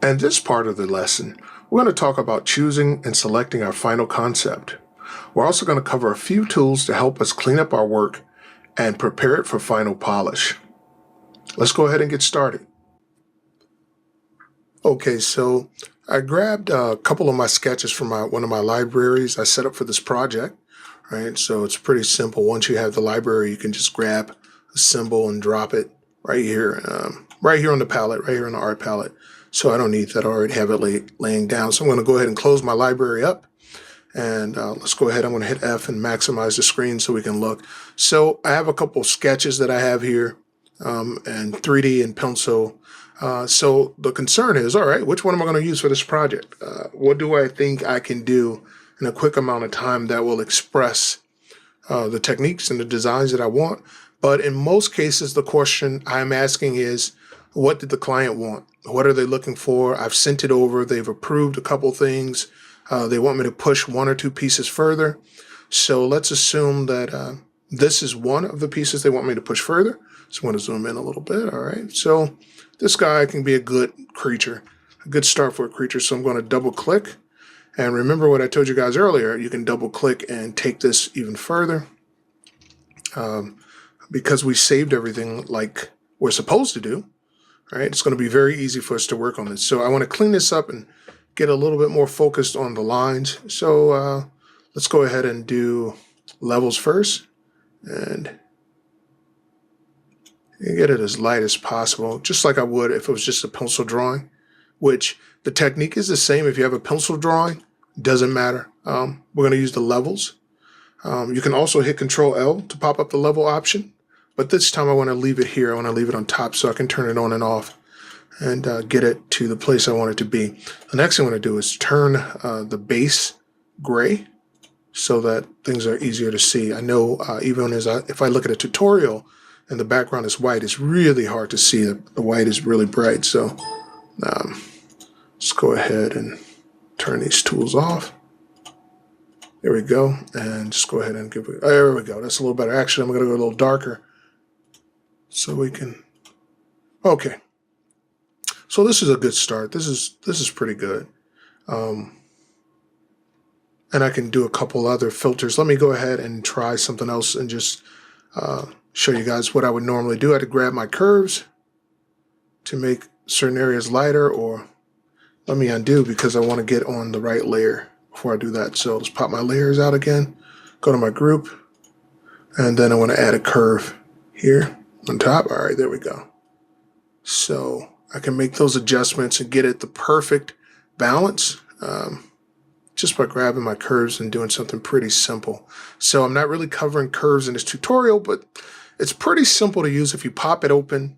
And this part of the lesson, we're going to talk about choosing and selecting our final concept. We're also going to cover a few tools to help us clean up our work and prepare it for final polish. Let's go ahead and get started. Okay, so I grabbed a couple of my sketches from one of my libraries I set up for this project, right? So it's pretty simple. Once you have the library, you can just grab a symbol and drop it right here on the palette, right here on the art palette. So I don't need that. I already have it laying down. So I'm going to go ahead and close my library up. And let's go ahead. I'm going to hit F and maximize the screen so we can look. So I have a couple sketches that I have here and 3D and pencil. So the concern is, all right, which one am I going to use for this project? What do I think I can do in a quick amount of time that will express the techniques and the designs that I want? But in most cases, the question I'm asking is, what did the client want? What are they looking for? I've sent it over. They've approved a couple things. They want me to push one or two pieces further. So let's assume that this is one of the pieces they want me to push further. So I'm going to zoom in a little bit. All right. So this guy can be a good creature, a good start for a creature. So I'm going to double click. And remember what I told you guys earlier, you can double click and take this even further. Because we saved everything like we're supposed to do, right? It's going to be very easy for us to work on this. So I want to clean this up and get a little bit more focused on the lines. So let's go ahead and do levels first and get it as light as possible, just like I would if it was just a pencil drawing, which the technique is the same. If you have a pencil drawing, doesn't matter. We're going to use the levels. You can also hit Control L to pop up the level option, but this time I want to leave it here. I want to leave it on top so I can turn it on and off and get it to the place I want it to be. The next thing I want to do is turn the base gray so that things are easier to see. I know even if I look at a tutorial and the background is white, it's really hard to see. The white is really bright. So let's go ahead and turn these tools off. There we go. And just go ahead and give it, there we go. That's a little better. Actually, I'm going to go a little darker so we can, okay. So this is a good start. This is pretty good. And I can do a couple other filters. Let me go ahead and try something else and just show you guys what I would normally do. I had to grab my curves to make certain areas lighter, or let me undo because I want to get on the right layer before I do that. So let's pop my layers out again, go to my group, and then I want to add a curve here on top. All right, there we go. So I can make those adjustments and get it the perfect balance just by grabbing my curves and doing something pretty simple. So I'm not really covering curves in this tutorial, but it's pretty simple to use. If you pop it open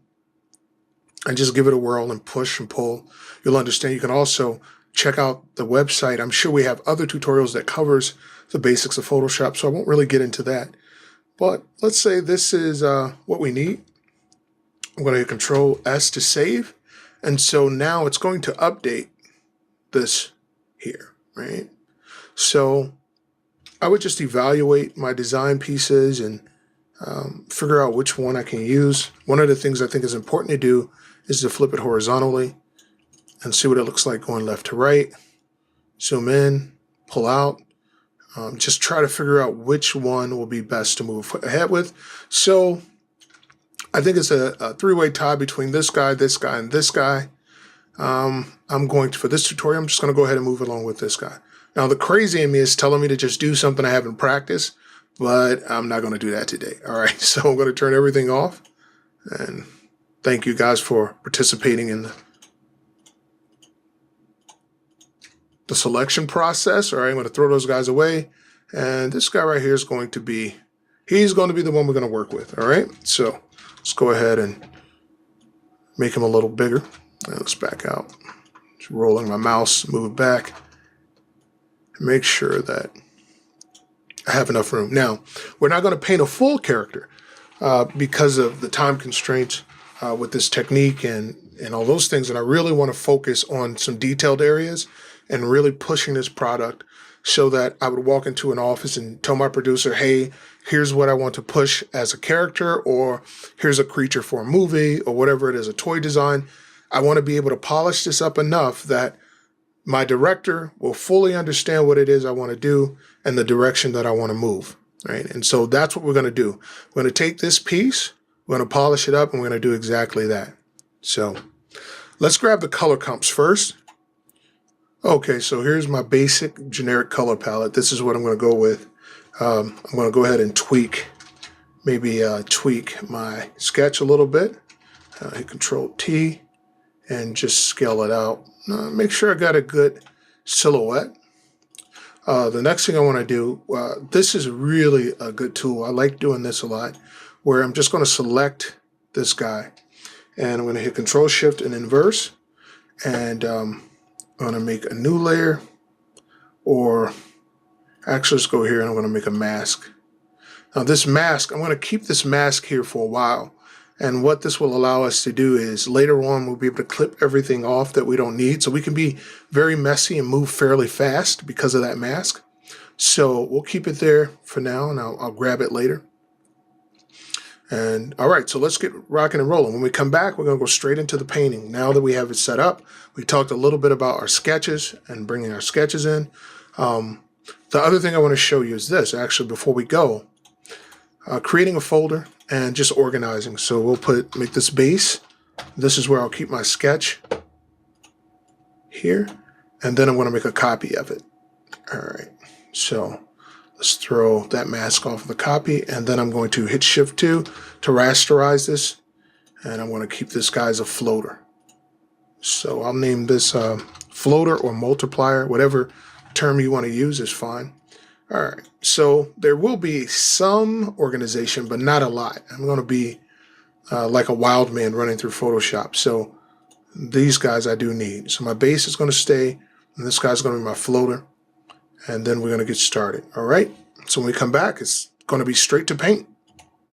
and just give it a whirl and push and pull, you'll understand. You can also check out the website. I'm sure we have other tutorials that covers the basics of Photoshop, so I won't really get into that. But let's say this is what we need. I'm going to hit Control S to save. And so now it's going to update this here, right? So I would just evaluate my design pieces and figure out which one I can use. One of the things I think is important to do is to flip it horizontally and see what it looks like going left to right. Zoom in, pull out. Just try to figure out which one will be best to move ahead with. So I think it's a three-way tie between this guy, and this guy. I'm going to, for this tutorial, I'm just going to go ahead and move along with this guy. Now, the crazy in me is telling me to just do something I haven't practiced, but I'm not going to do that today. All right, so I'm going to turn everything off. And thank you guys for participating in the selection process. All right, I'm going to throw those guys away. And this guy right here is going to be, he's going to be the one we're going to work with. All right, so let's go ahead and make him a little bigger. And let's back out. Just rolling my mouse, move it back. Make sure that I have enough room. Now, we're not going to paint a full character because of the time constraints with this technique and all those things. And I really want to focus on some detailed areas and really pushing this product so that I would walk into an office and tell my producer, hey, here's what I want to push as a character, or here's a creature for a movie, or whatever it is, a toy design. I want to be able to polish this up enough that my director will fully understand what it is I want to do and the direction that I want to move, right? And so that's what we're going to do. We're going to take this piece, we're going to polish it up, and we're going to do exactly that. So let's grab the color comps first. Okay, so here's my basic generic color palette. This is what I'm going to go with. I'm going to go ahead and tweak my sketch a little bit. Hit Control T and just scale it out. Make sure I got a good silhouette. The next thing I want to do, this is really a good tool. I like doing this a lot, where I'm just going to select this guy and I'm going to hit Control Shift and inverse, and I'm going to make a new layer, or actually let's go here and I'm going to make a mask. Now this mask, I'm going to keep this mask here for a while. And what this will allow us to do is later on we'll be able to clip everything off that we don't need. So we can be very messy and move fairly fast because of that mask. So we'll keep it there for now, and I'll grab it later. And all right, so let's get rocking and rolling. When we come back, we're going to go straight into the painting. Now that we have it set up, we talked a little bit about our sketches and bringing our sketches in. The other thing I want to show you is this, actually, before we go, creating a folder and just organizing. So we'll make this base. This is where I'll keep my sketch here, and then I'm going to make a copy of it. All right, so let's throw that mask off of the copy, and then I'm going to hit Shift 2 to rasterize this, and I'm going to keep this guy as a floater. So I'll name this floater or multiplier, whatever term you want to use is fine. All right, so there will be some organization, but not a lot. I'm going to be like a wild man running through Photoshop. So these guys I do need. So my base is going to stay, and this guy's going to be my floater, and then we're going to get started. All right, so when we come back, it's going to be straight to paint.